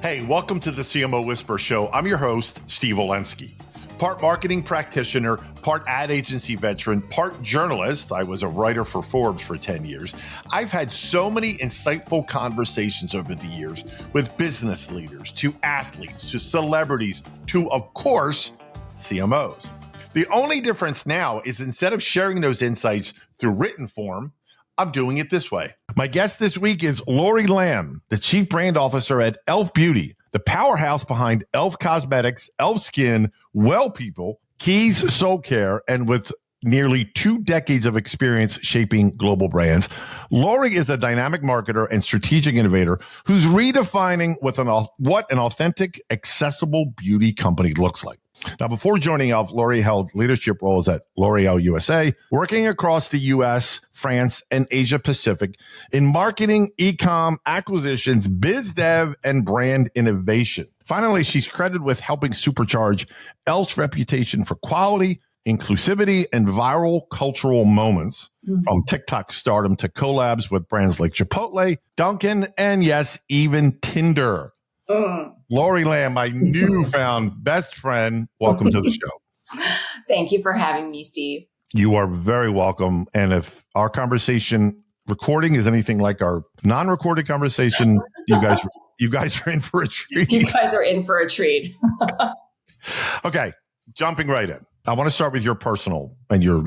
Hey, welcome to the CMO Whisper Show. I'm your host, Steve Olensky. Part marketing practitioner, part ad agency veteran, part journalist. I was a writer for Forbes for 10 years. I've had so many insightful conversations over the years with business leaders, to athletes, to celebrities, to, of course, CMOs. The only difference now is instead of sharing those insights through written form, I'm doing it this way. My guest this week is Laurie Lam, the Chief Brand Officer at E.L.F. Beauty, the powerhouse behind E.L.F. Cosmetics, E.L.F. Skin, Well People, Keys Soul Care, and with nearly 2 decades of experience shaping global brands. Laurie is a dynamic marketer and strategic innovator who's redefining what an authentic, accessible beauty company looks like. Now, before joining E.L.F., Laurie held leadership roles at L'Oreal USA, working across the U.S., France, and Asia Pacific in marketing, e-com, acquisitions, biz dev, and brand innovation. Finally, she's credited with helping supercharge E.L.F.'s reputation for quality, inclusivity, and viral cultural moments, from TikTok stardom to collabs with brands like Chipotle, Dunkin', and yes, even Tinder. Laurie Lam, my newfound best friend. Welcome to the show. Thank you for having me, Steve. You are very welcome. And if our conversation recording is anything like our non-recorded conversation, you guys are in for a treat. You guys are in for a treat. Okay, jumping right in. I want to start with your personal and your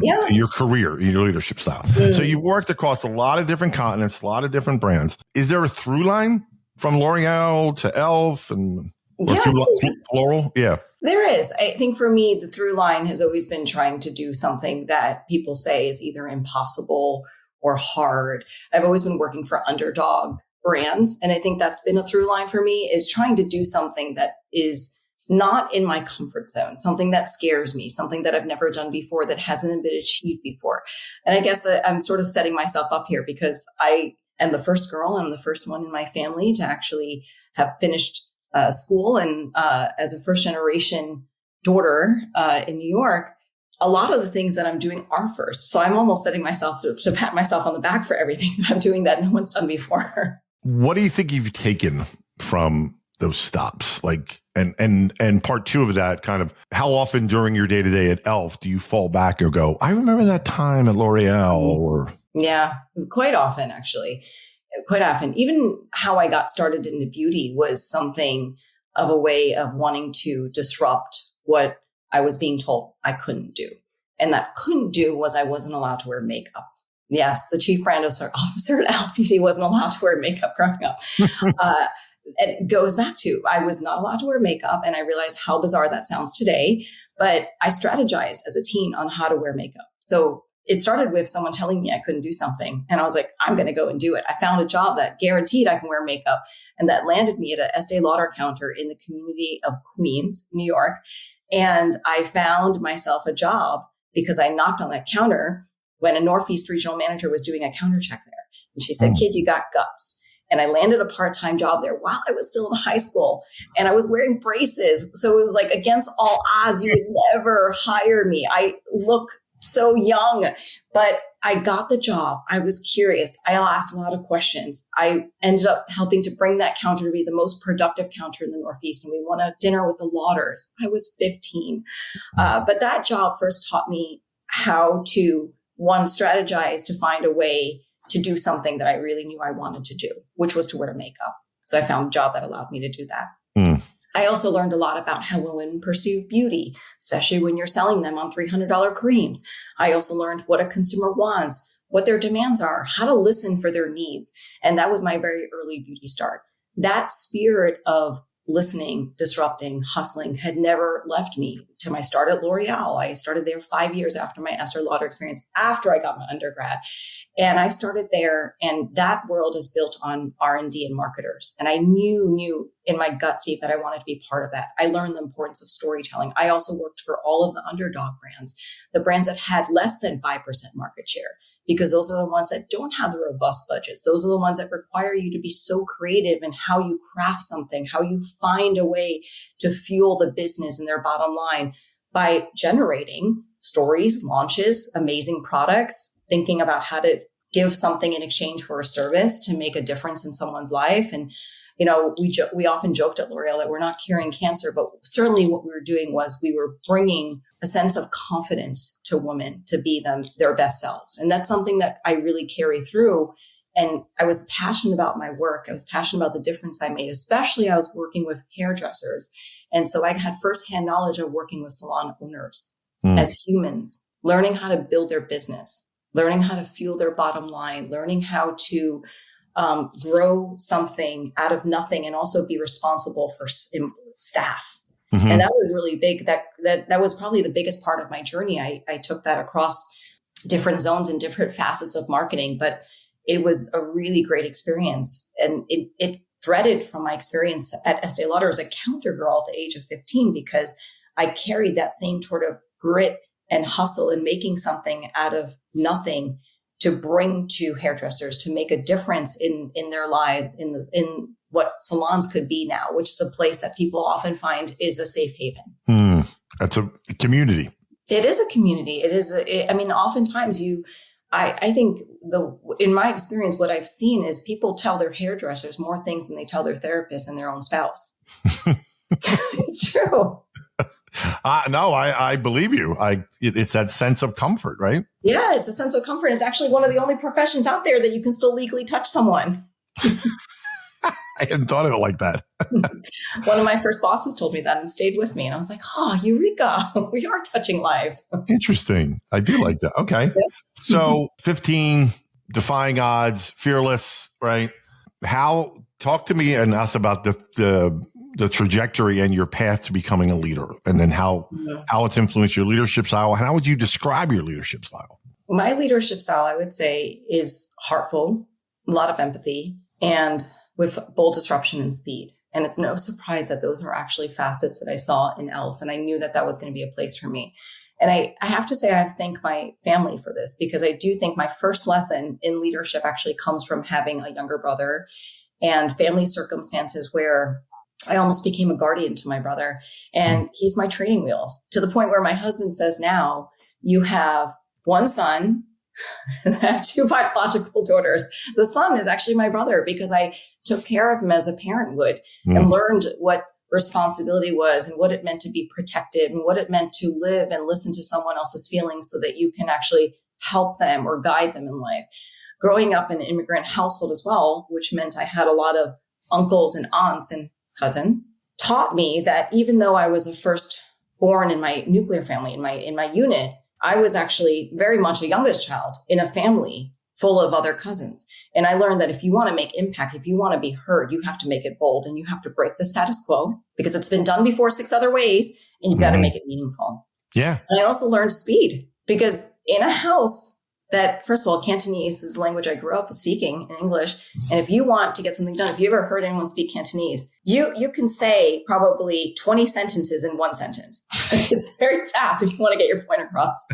career and your leadership style. So you've worked across a lot of different continents, a lot of different brands. Is there a through line from L'Oreal to E.L.F. and L'Oreal? Yeah. There is. I think for me, the through line has always been trying to do something that people say is either impossible or hard. I've always been working for underdog brands. And I think that's been a through line for me, is trying to do something that is not in my comfort zone, something that scares me, something that I've never done before, that hasn't been achieved before. And I guess I'm sort of setting myself up here because I am the first girl. I'm the first one in my family to actually have finished school. And as a first generation daughter in New York, a lot of the things that I'm doing are first. So I'm almost setting myself to pat myself on the back for everything that I'm doing that no one's done before. What do you think you've taken from those stops? Like, and part two of that, kind of how often during your day to day at E.L.F. do you fall back or go, I remember that time at L'Oreal? Or yeah, quite often, actually. Quite often. Even how I got started into beauty was something of a way of wanting to disrupt what I was being told I couldn't do. And that couldn't do was I wasn't allowed to wear makeup. Yes, the chief brand officer at E.L.F. Beauty wasn't allowed to wear makeup growing up. It goes back to, I was not allowed to wear makeup, and I realized how bizarre that sounds today, but I strategized as a teen on how to wear makeup. So it started with someone telling me I couldn't do something, and I was like, I'm going to go and do it. I found a job that guaranteed I can wear makeup, and that landed me at a Estee Lauder counter in the community of Queens, New York. And I found myself a job because I knocked on that counter when a Northeast regional manager was doing a counter check there. And she said, kid, you got guts. And I landed a part-time job there while I was still in high school, and I was wearing braces. So it was like, against all odds, you would never hire me. I look so young, but I got the job. I was curious. I asked a lot of questions. I ended up helping to bring that counter to be the most productive counter in the Northeast. And we won a dinner with the Lauders. I was 15. But that job first taught me how to, one, strategize to find a way to do something that I really knew I wanted to do, which was to wear makeup. So I found a job that allowed me to do that. I also learned a lot about how women perceive beauty, especially when you're selling them on $300 creams. I also learned what a consumer wants, what their demands are, how to listen for their needs. And that was my very early beauty start. That spirit of listening, disrupting, hustling had never left me. To my start at L'Oreal, I started there 5 years after my Estee Lauder experience, after I got my undergrad. And I started there, and that world is built on R&D and marketers. And I knew in my gut, Steve, that I wanted to be part of that. I learned the importance of storytelling. I also worked for all of the underdog brands, the brands that had less than 5% market share, because those are the ones that don't have the robust budgets. Those are the ones that require you to be so creative in how you craft something, how you find a way to fuel the business and their bottom line by generating stories, launches, amazing products, thinking about how to give something in exchange for a service to make a difference in someone's life. And we often joked at L'Oreal that we're not curing cancer, but certainly what we were doing was we were bringing a sense of confidence to women to be their best selves. And that's something that I really carry through. And I was passionate about my work. I was passionate about the difference I made, especially I was working with hairdressers. And so I had firsthand knowledge of working with salon owners as humans, learning how to build their business, learning how to fuel their bottom line, learning how to grow something out of nothing and also be responsible for staff. Mm-hmm. And that was really big. That was probably the biggest part of my journey. I took that across different zones and different facets of marketing, but it was a really great experience. And it threaded from my experience at Estee Lauder as a counter girl at the age of 15, because I carried that same sort of grit and hustle and making something out of nothing to bring to hairdressers, to make a difference in their lives, in what salons could be now, which is a place that people often find is a safe haven. That's a community. It is a community. It is. Oftentimes I think in my experience, what I've seen is people tell their hairdressers more things than they tell their therapist and their own spouse. It's true. No, I believe you. It's that sense of comfort, right? Yeah, it's a sense of comfort. It's actually one of the only professions out there that you can still legally touch someone. I hadn't thought of it like that. One of my first bosses told me that and stayed with me. And I was like, eureka, we are touching lives. Interesting. I do like that. Okay. Yeah. So 15, defying odds, fearless, right? Talk to me and us about the trajectory and your path to becoming a leader, and then how it's influenced your leadership style. How would you describe your leadership style? My leadership style, I would say, is heartful, a lot of empathy, and with bold disruption and speed. And it's no surprise that those are actually facets that I saw in E.L.F. And I knew that was going to be a place for me. And I have to say, I thank my family for this, because I do think my first lesson in leadership actually comes from having a younger brother and family circumstances where I almost became a guardian to my brother, and he's my training wheels, to the point where my husband says, now you have one son, and I have two biological daughters. The son is actually my brother, because I took care of him as a parent would and learned what responsibility was and what it meant to be protective and what it meant to live and listen to someone else's feelings so that you can actually help them or guide them in life. Growing up in an immigrant household as well, which meant I had a lot of uncles and aunts and cousins, taught me that even though I was a firstborn in my nuclear family, in my unit, I was actually very much a youngest child in a family full of other cousins. And I learned that if you want to make impact, if you want to be heard, you have to make it bold and you have to break the status quo, because it's been done before 6 other ways, and you've got to make it meaningful. Yeah. And I also learned speed, because in a house that, first of all, Cantonese is the language I grew up speaking in English. And if you want to get something done, if you ever heard anyone speak Cantonese, you can say probably 20 sentences in one sentence. It's very fast if you want to get your point across.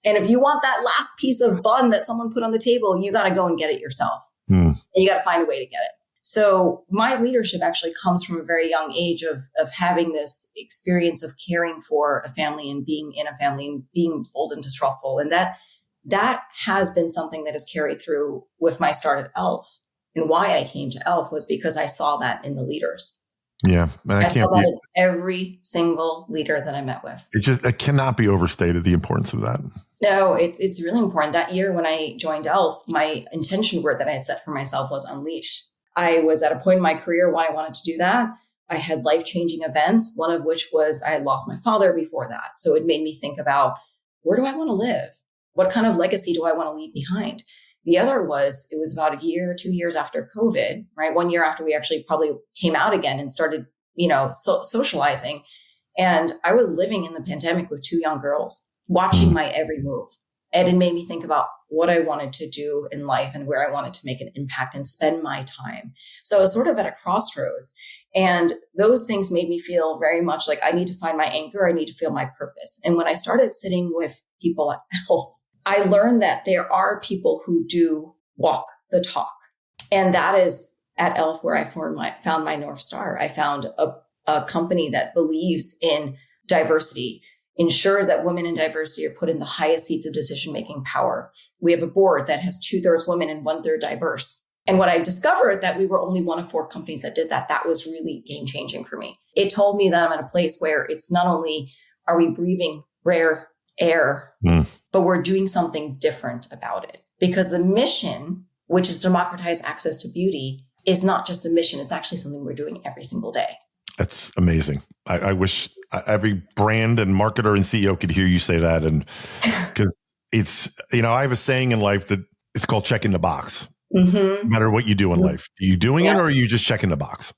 And if you want that last piece of bun that someone put on the table, you got to go and get it yourself. And you got to find a way to get it. So my leadership actually comes from a very young age of having this experience of caring for a family and being in a family and being bold and disruptful. And that has been something that has carried through with my start at E.L.F. And why I came to E.L.F. was because I saw that in the leaders. Yeah. I saw that in every single leader that I met with. It cannot be overstated, the importance of that. No, it's really important. That year when I joined E.L.F., my intention word that I had set for myself was unleash. I was at a point in my career when I wanted to do that. I had life-changing events, one of which was I had lost my father before that. So it made me think about, where do I want to live? What kind of legacy do I want to leave behind? The other was, it was about a year, 2 years after COVID, right? 1 year after we actually probably came out again and started, socializing. And I was living in the pandemic with two young girls, watching my every move. And it made me think about what I wanted to do in life and where I wanted to make an impact and spend my time. So I was sort of at a crossroads. And those things made me feel very much like I need to find my anchor. I need to feel my purpose. And when I started sitting with people at E.L.F., I learned that there are people who do walk the talk. And that is at E.L.F. where I found my North Star. I found a company that believes in diversity, ensures that women in diversity are put in the highest seats of decision-making power. We have a board that has 2/3 women and 1/3 diverse. And what I discovered that we were only one of 4 companies that did that. That was really game changing for me. It told me that I'm at a place where it's not only are we breathing rare air, but we're doing something different about it. Because the mission, which is democratize access to beauty, is not just a mission. It's actually something we're doing every single day. That's amazing. I wish every brand and marketer and CEO could hear you say that. And because it's, I have a saying in life that it's called checking the box. No matter what you do in life. Are you doing it or are you just checking the box?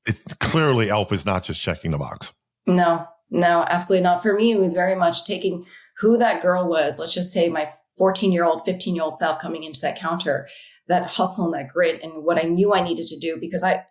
It's clearly E.L.F. is not just checking the box. No, absolutely not. For me, it was very much taking who that girl was. Let's just say my 14-year-old, 15-year-old self coming into that counter, that hustle and that grit and what I knew I needed to do, because I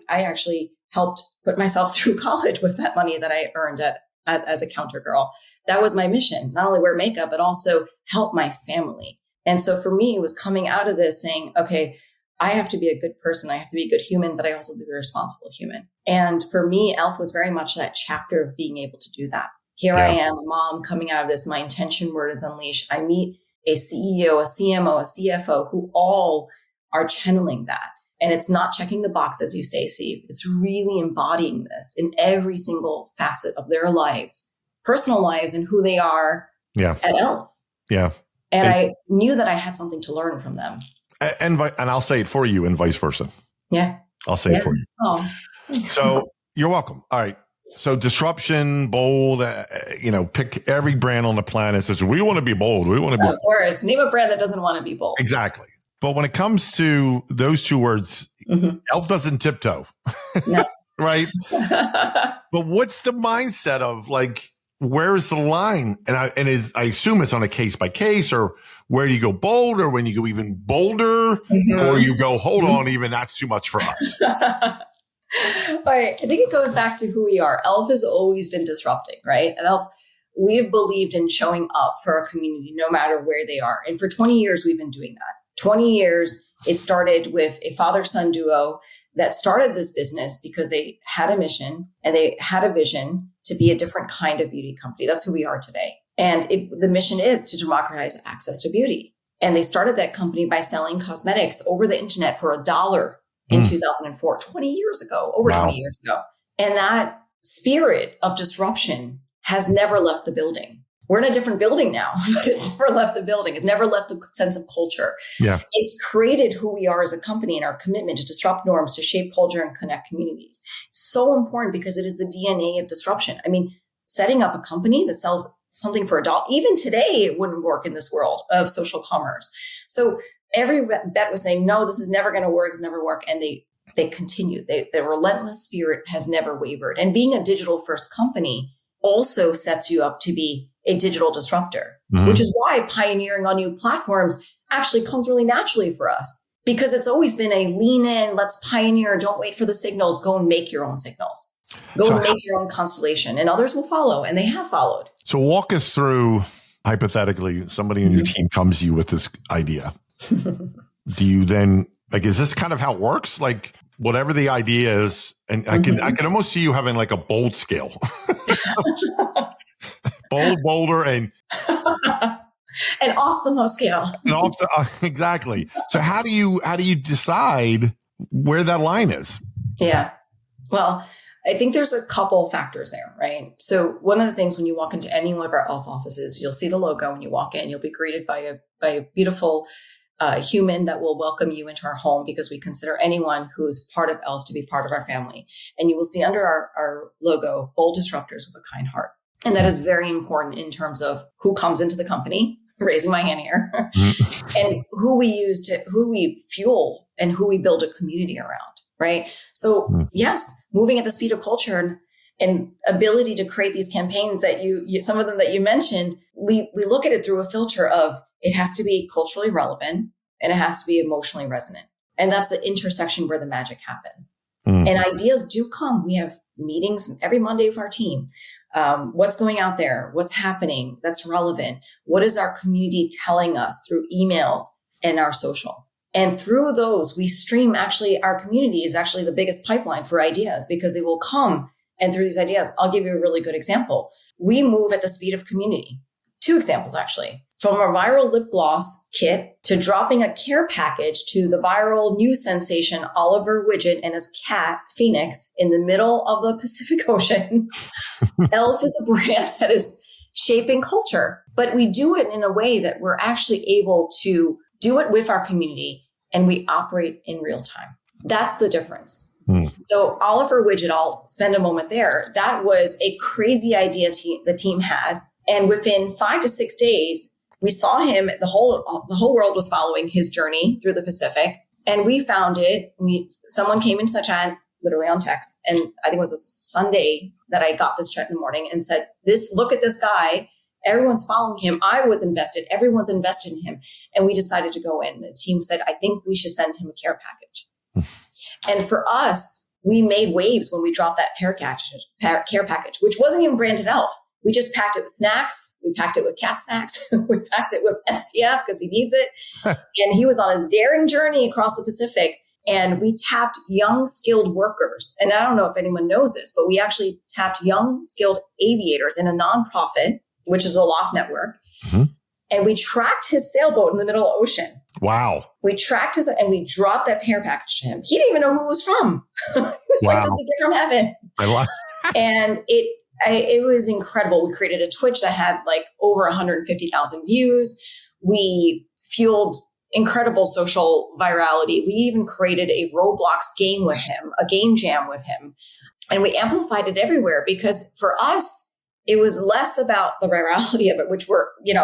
actually helped put myself through college with that money that I earned as a counter girl. That was my mission, not only wear makeup, but also help my family. And so for me, it was coming out of this saying, okay, I have to be a good person. I have to be a good human, but I also have to be a responsible human. And for me, E.L.F. was very much that chapter of being able to do that. Here I am, a mom coming out of this. My intention word is unleash. I meet a CEO, a CMO, a CFO who all are channeling that. And it's not checking the box, as you say, Steve. It's really embodying this in every single facet of their lives, personal lives, and who they are at E.L.F. Yeah. And I knew that I had something to learn from them. And I'll say it for you and vice versa. Yeah. I'll say it for you. Oh. So you're welcome. All right. So disruption, bold, pick every brand on the planet says, we want to be bold. We want to be. Of course. Name a brand that doesn't want to be bold. Exactly. But when it comes to those 2 words, E.L.F. doesn't tiptoe. No. Right. But what's the mindset of like, where is the line? And I assume it's on a case by case, or where do you go bold, or when you go even bolder, or you go, hold on, even that's too much for us. Right. I think it goes back to who we are. E.L.F. has always been disrupting, right? At E.L.F., we've believed in showing up for our community, no matter where they are. And for 20 years, we've been doing that. 20 years, it started with a father-son duo that started this business because they had a mission and they had a vision to be a different kind of beauty company. That's who we are today. And the mission is to democratize access to beauty. And they started that company by selling cosmetics over the internet for $1 in 2004, 20 years ago, over 20 years ago. And that spirit of disruption has never left the building. We're in a different building now, but it's never left the building. It's never left the sense of culture. Yeah. It's created who we are as a company and our commitment to disrupt norms, to shape culture and connect communities. It's so important because it is the DNA of disruption. I mean, setting up a company that sells something for $1, even today, it wouldn't work in this world of social commerce. So every bet was saying, no, this is never going to work. It's never work. And they continued. The relentless spirit has never wavered. And being a digital first company also sets you up to be a digital disruptor, which is why pioneering on new platforms actually comes really naturally for us, because it's always been a lean in, let's pioneer, don't wait for the signals, go and make your own signals, go and make your own constellation, and others will follow, and they have followed. So walk us through, hypothetically, somebody in your team comes to you with this idea. Do you then, is this kind of how it works? Like whatever the idea is, and I can almost see you having like a bold scale. Bold, bolder, and off the low scale. And off the exactly. So how do you decide where that line is? Yeah. Well, I think there's a couple factors there, right? So one of the things when you walk into any one of our E.L.F. offices, you'll see the logo when you walk in. You'll be greeted by a beautiful human that will welcome you into our home, because we consider anyone who's part of E.L.F. to be part of our family. And you will see under our logo, bold disruptors with a kind heart. And that is very important in terms of who comes into the company, raising my hand here, and who we fuel and who we build a community around, right? So yes, moving at the speed of culture and ability to create these campaigns that you some of them that you mentioned, we look at it through a filter of it has to be culturally relevant and it has to be emotionally resonant. And that's the intersection where the magic happens. And ideas do come. We have meetings every Monday with our team. What's going out there? What's happening? That's relevant. What is our community telling us through emails and our social? And through those, we stream our community is actually the biggest pipeline for ideas, because they will come. And through these ideas, I'll give you a really good example. We move at the speed of community. 2 examples, actually. from a viral lip gloss kit to dropping a care package to the viral news sensation Oliver Widget and his cat Phoenix in the middle of the Pacific Ocean. E.L.F is a brand that is shaping culture, but we do it in a way that we're actually able to do it with our community and we operate in real time. That's the difference. So Oliver Widget, I'll spend a moment there. That was a crazy idea the team had. And within 5 to 6 days, we saw him, the whole world was following his journey through the Pacific. And we found it. Someone came into the chat, literally on text. And I think it was a Sunday that I got this chat in the morning and said, look at this guy. Everyone's following him. I was invested. Everyone's invested in him. And we decided to go in. The team said, I think we should send him a care package. And for us, we made waves when we dropped that care package, which wasn't even branded E.L.F. We just packed it with snacks. We packed it with cat snacks. We packed it with SPF because he needs it. And he was on his daring journey across the Pacific. And we tapped young, skilled workers. And I don't know if anyone knows this, but we actually tapped young, skilled aviators in a nonprofit, which is the E.L.F network. Mm-hmm. And we tracked his sailboat in the middle of the ocean. Wow. We tracked and we dropped that care package to him. He didn't even know who it was from. It was like, this is a gift from heaven. And it was incredible. We created a Twitch that had like over 150,000 views. We fueled incredible social virality. We even created a Roblox game with him, a game jam with him. And we amplified it everywhere because for us, it was less about the virality of it, which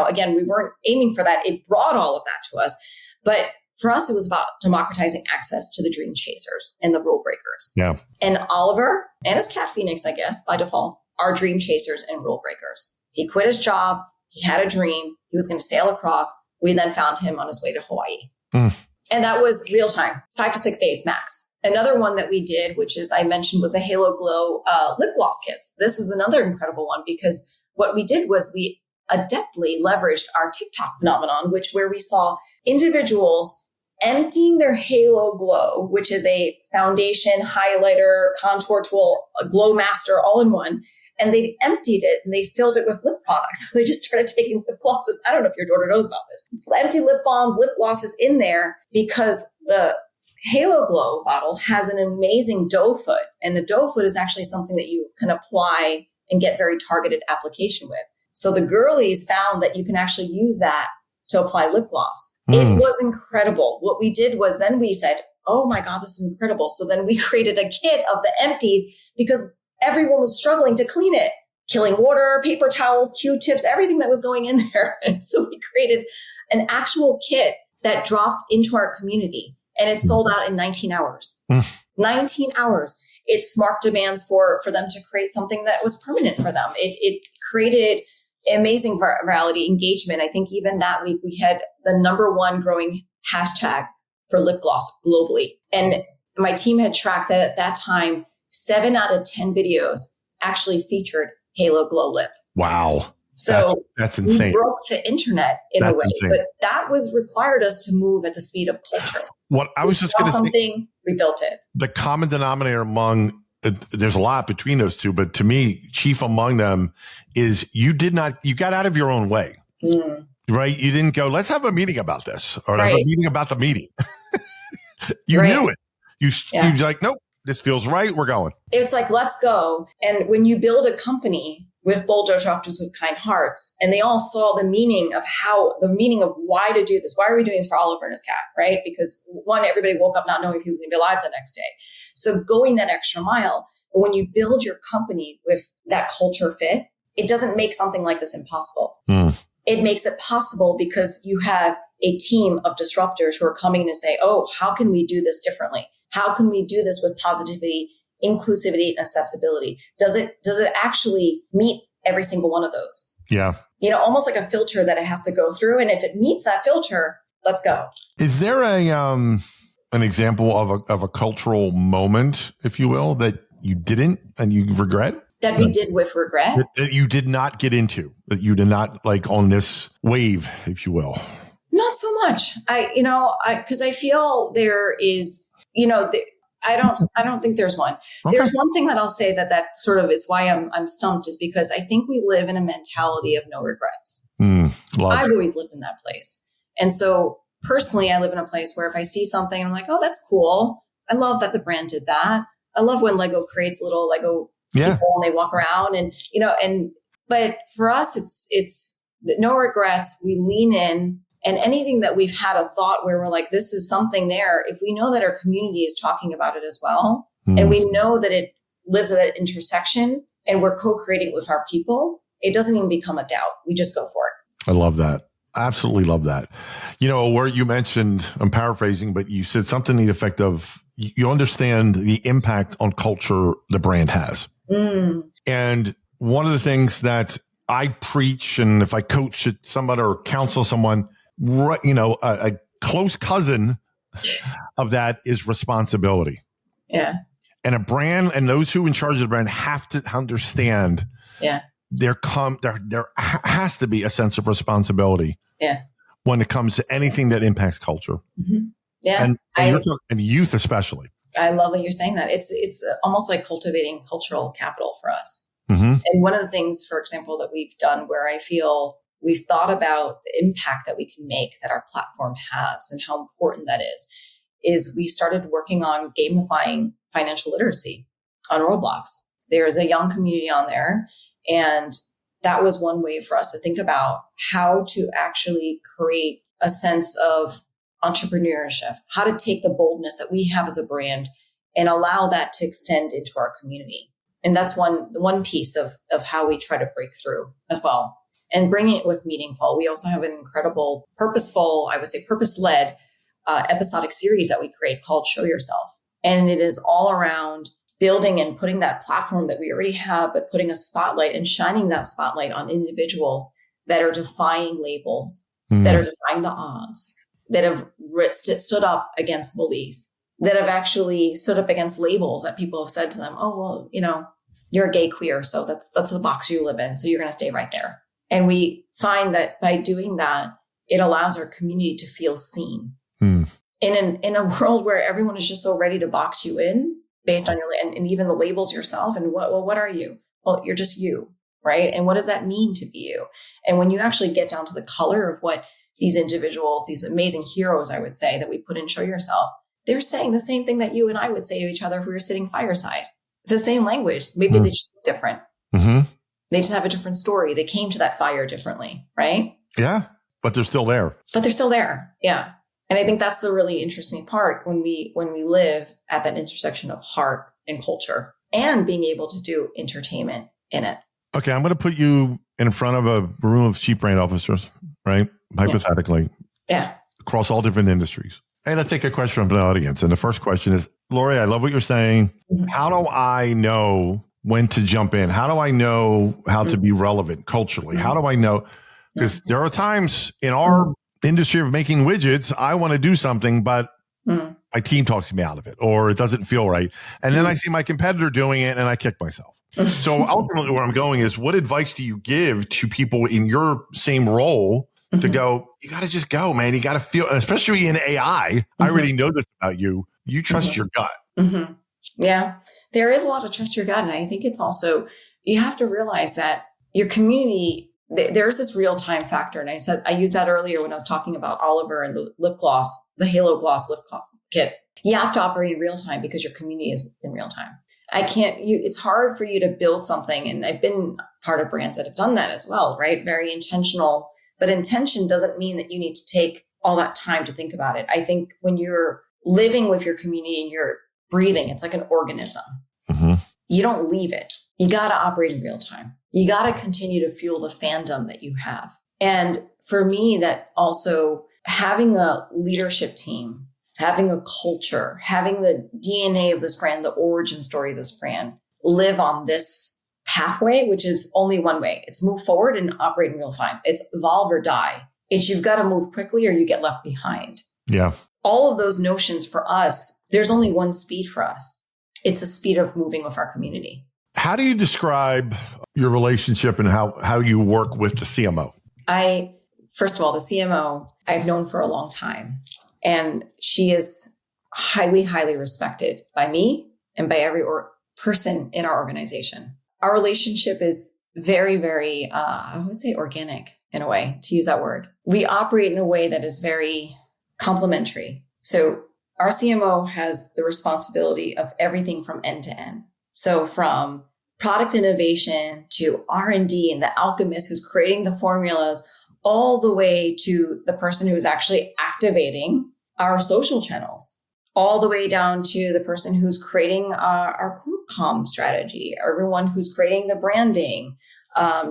again, we weren't aiming for that. It brought all of that to us. But for us, it was about democratizing access to the dream chasers and the rule breakers. Yeah. And Oliver and his cat Phoenix, I guess, by default, are dream chasers and rule breakers. He quit his job. He had a dream. He was going to sail across. We then found him on his way to Hawaii. And that was real time, 5 to 6 days max. Another one that we did, which is I mentioned, was the Halo Glow lip gloss kits. This is another incredible one because what we did was we adeptly leveraged our TikTok phenomenon, where we saw individuals emptying their Halo Glow, which is a foundation, highlighter, contour tool, a glow master all in one. And they emptied it and they filled it with lip products. They just started taking lip glosses. I don't know if your daughter knows about this. Empty lip balms, lip glosses in there because the Halo Glow bottle has an amazing doe foot. And the doe foot is actually something that you can apply and get very targeted application with. So the girlies found that you can actually use that to apply lip gloss. It was incredible. What we did was then we said, oh my God, this is incredible. So then we created a kit of the empties because everyone was struggling to clean it. Killing water, paper towels, Q-tips, everything that was going in there. And so we created an actual kit that dropped into our community and it sold out in 19 hours. 19 hours. It sparked demands for them to create something that was permanent for them. It created amazing virality engagement. I think even that week we had the #1 growing hashtag for lip gloss globally. And my team had tracked that at that time, 7 out of 10 videos actually featured Halo Glow Lip. Wow. So that's insane. We broke the internet in a way, insane. But that required us to move at the speed of culture. What I was just going to say, we built it. The common denominator among there's a lot between those two, but to me, chief among them is you got out of your own way, right? You didn't go, let's have a meeting about this or have a meeting about the meeting. You knew it. You're like, nope, this feels right. We're going. It's like, let's go. And when you build a company with bold disruptors with kind hearts, and they all saw the meaning of why to do this. Why are we doing this for Oliver and his cat, right? Because one, everybody woke up not knowing if he was going to be alive the next day. So going that extra mile. But when you build your company with that culture fit, it doesn't make something like this impossible. It makes it possible because you have a team of disruptors who are coming to say, oh, how can we do this differently? How can we do this with positivity, inclusivity, and accessibility? Does it actually meet every single one of those? Yeah. Almost like a filter that it has to go through. And if it meets that filter, let's go. Is there an example of a cultural moment, if you will, that you didn't and you regret? That we did with regret? That you did not get into, that you did not on this wave, if you will. Not so much. Because I feel there is, I don't think there's one. Okay. There's one thing that I'll say that sort of is why I'm stumped, is because I think we live in a mentality of no regrets. I've always lived in that place. And so personally, I live in a place where if I see something, I'm like, oh, that's cool. I love that the brand did that. I love when Lego creates little Lego people and they walk around but for us, it's no regrets. We lean in, and anything that we've had a thought where we're like, this is something there. If we know that our community is talking about it as well, and we know that it lives at that intersection and we're co-creating with our people, it doesn't even become a doubt. We just go for it. I love that. Absolutely love that. Where you mentioned, I'm paraphrasing, but you said something to the effect of, you understand the impact on culture the brand has. And one of the things that I preach, and if I coach somebody or counsel someone, a close cousin of that is responsibility. Yeah. And a brand, and those who are in charge of the brand have to understand. Yeah. There has to be a sense of responsibility. Yeah. When it comes to anything that impacts culture. Mm-hmm. Yeah. And youth especially. I love that you're saying that. It's almost like cultivating cultural capital for us. Mm-hmm. And one of the things, for example, that we've done where I feel we've thought about the impact that we can make, that our platform has, and how important that is we've started working on gamifying financial literacy on Roblox. There's a young community on there. And that was one way for us to think about how to actually create a sense of entrepreneurship, how to take the boldness that we have as a brand and allow that to extend into our community. And that's one piece of how we try to break through as well. And bringing it with meaningful. We also have an incredible purposeful, I would say purpose-led episodic series that we create called Show Yourself. And it is all around building and putting that platform that we already have, but putting a spotlight and shining that spotlight on individuals that are defying labels, that are defying the odds, that have stood up against bullies, that have actually stood up against labels that people have said to them, oh, well, you're a gay queer, so that's the box you live in, so you're going to stay right there. And we find that by doing that, it allows our community to feel seen. In a world where everyone is just so ready to box you in based on and even the labels yourself. And what are you? Well, you're just you, right? And what does that mean to be you? And when you actually get down to the color of what these individuals, these amazing heroes, I would say, that we put in Show Yourself, they're saying the same thing that you and I would say to each other if we were sitting fireside. It's the same language. Maybe they just look different. Mm-hmm. They just have a different story. They came to that fire differently, right? Yeah, but they're still there. Yeah. And I think that's the really interesting part when we live at that intersection of heart and culture and being able to do entertainment in it. Okay, I'm going to put you in front of a room of chief brand officers, right? Hypothetically. Yeah. Across all different industries. And I take a question from the audience. And the first question is, Laurie, I love what you're saying. Mm-hmm. How do I know when to jump in? How do I know how to be relevant culturally? How do I know? Because there are times in our industry of making widgets, I want to do something, but my team talks me out of it, or it doesn't feel right. And then I see my competitor doing it and I kick myself. So ultimately where I'm going is, what advice do you give to people in your same role to go, you got to just go, man. You got to feel, especially in AI. I already know this about you. You trust your gut. Mm-hmm. Yeah, there is a lot of trust your gut. And I think it's also, you have to realize that your community, there's this real time factor. And I used that earlier when I was talking about Oliver and the lip gloss, the Halo Gloss lip kit. You have to operate in real time because your community is in real time. It's hard for you to build something. And I've been part of brands that have done that as well, right? Very intentional, but intention doesn't mean that you need to take all that time to think about it. I think when you're living with your community and you're breathing, it's like an organism. Mm-hmm. You don't leave it. You got to operate in real time. You got to continue to fuel the fandom that you have. And for me, that also having a leadership team, having a culture, having the DNA of this brand, the origin story of this brand, live on this pathway, which is only one way. It's move forward and operate in real time. It's evolve or die. It's you've got to move quickly or you get left behind. Yeah. All of those notions for us, there's only one speed for us. It's the speed of moving with our community. How do you describe your relationship and how you work with the CMO? First of all, the CMO I've known for a long time. And she is highly, highly respected by me and by every person in our organization. Our relationship is very, very, I would say organic in a way, to use that word. We operate in a way that is very complementary. So our CMO has the responsibility of everything from end to end. So from product innovation to R&D and the alchemist who's creating the formulas, all the way to the person who is actually activating our social channels, all the way down to the person who's creating our group comm strategy, everyone who's creating the branding,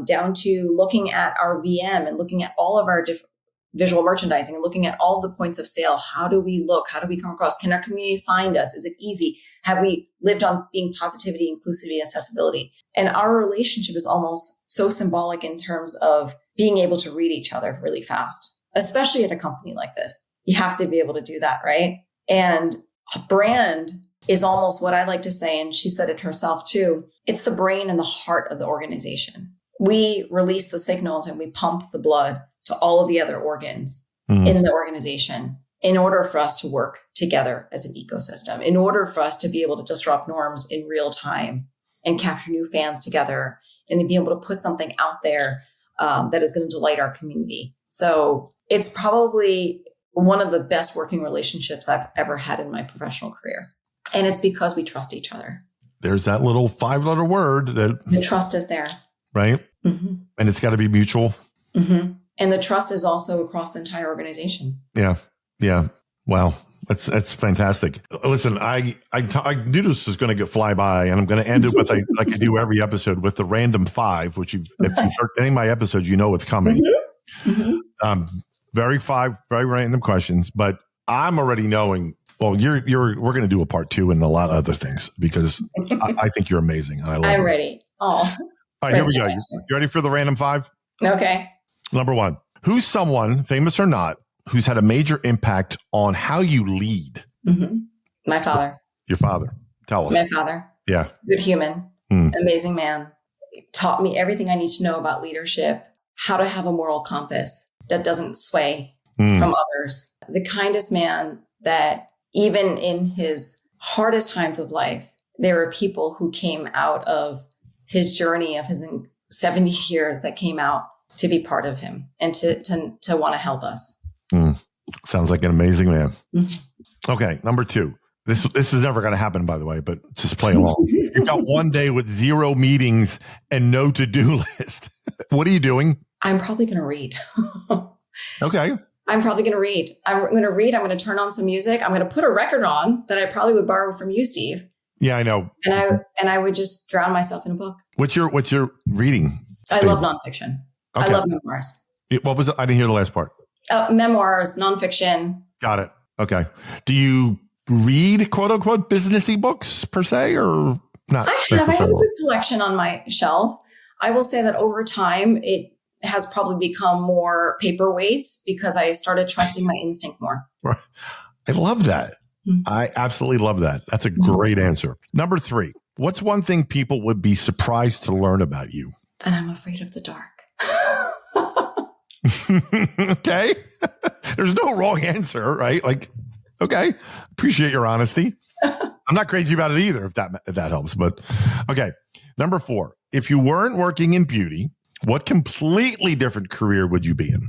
down to looking at our VM and looking at all of our different visual merchandising and looking at all the points of sale. How do we look? How do we come across? Can our community find us? Is it easy? Have we lived on being positivity, inclusivity, and accessibility? And our relationship is almost so symbolic in terms of being able to read each other really fast, especially at a company like this. You have to be able to do that, right? And a brand is almost what I like to say, and she said it herself too, it's the brain and the heart of the organization. We release the signals and we pump the blood to all of the other organs in the organization in order for us to work together as an ecosystem, in order for us to be able to disrupt norms in real time and capture new fans together and then be able to put something out there that is going to delight our community. So it's probably one of the best working relationships I've ever had in my professional career. And it's because we trust each other. There's that little 5-letter word that the trust is there. Right. Mm-hmm. And it's got to be mutual. Mm-hmm. And the trust is also across the entire organization. Yeah. Yeah. Wow. That's fantastic. Listen, I knew this was going to fly by, and I'm going to end it with like I do every episode with the random 5, which if you've heard any of my episodes, you know what's coming. Mm-hmm. Mm-hmm. Very random questions, but I'm already knowing. Well, we're going to do a part 2 and a lot of other things because I think you're amazing. And I'm ready. Oh, all right, here we go. You ready for the random 5? Okay. Number 1, who's someone, famous or not, who's had a major impact on how you lead? Mm-hmm. My father. Your father. Tell us. My father. Yeah. Good human. Amazing man. Taught me everything I need to know about leadership, how to have a moral compass that doesn't sway from others. The kindest man that even in his hardest times of life, there were people who came out of his journey of his 70 years that came out to be part of him and to want to help us. Sounds like an amazing man. Mm-hmm. Okay. Number 2. This is never going to happen, by the way, but just play along. You've got one day with 0 meetings and no to-do list. What are you doing? I'm probably going to read. Okay. I'm probably going to read. I'm going to read. I'm going to turn on some music. I'm going to put a record on that I probably would borrow from you, Steve. Yeah, I know. And I would just drown myself in a book. What's your reading? I love nonfiction. Okay. I love memoirs. What was it? I didn't hear the last part. Memoirs, nonfiction. Got it. Okay. Do you read quote unquote businessy books per se or not? I have a good collection on my shelf. I will say that over time, it has probably become more paperweights because I started trusting my instinct more. I love that. Mm-hmm. I absolutely love that. That's a great answer. Number 3, what's one thing people would be surprised to learn about you? That I'm afraid of the dark. Okay. There's no wrong answer, right? Like, okay. Appreciate your honesty. I'm not crazy about it either, if that helps. But okay. Number 4, if you weren't working in beauty, what completely different career would you be in?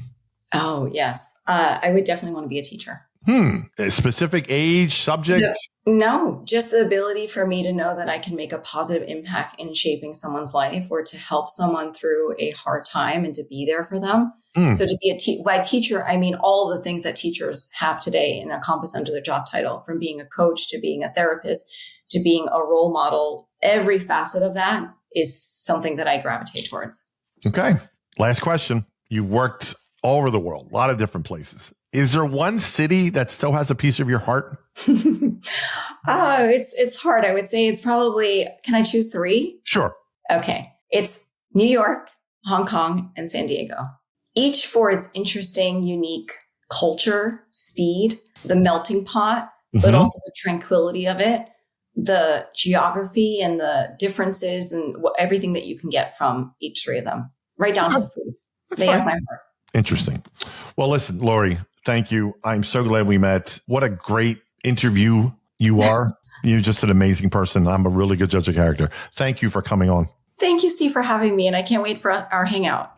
Oh, yes. I would definitely want to be a teacher. A specific age, subject? No, just the ability for me to know that I can make a positive impact in shaping someone's life or to help someone through a hard time and to be there for them. So to be by teacher, I mean all of the things that teachers have today and encompass under their job title, from being a coach to being a therapist to being a role model. Every facet of that is something that I gravitate towards. Okay. Last question. You've worked all over the world, a lot of different places. Is there one city that still has a piece of your heart? It's hard. I would say it's probably, can I choose 3? Sure. Okay. It's New York, Hong Kong, and San Diego. Each for its interesting, unique culture, speed, the melting pot, but also the tranquility of it, the geography and the differences and everything that you can get from each 3 of them, right down to the food. They have my heart. Interesting. Well, listen, Laurie, thank you. I'm so glad we met. What a great interview you are. You're just an amazing person. I'm a really good judge of character. Thank you for coming on. Thank you, Steve, for having me. And I can't wait for our hangout.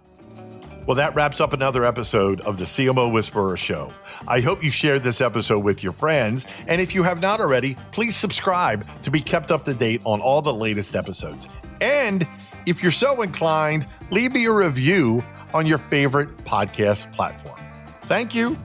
Well, that wraps up another episode of the CMO Whisperer Show. I hope you shared this episode with your friends. And if you have not already, please subscribe to be kept up to date on all the latest episodes. And if you're so inclined, leave me a review on your favorite podcast platform. Thank you.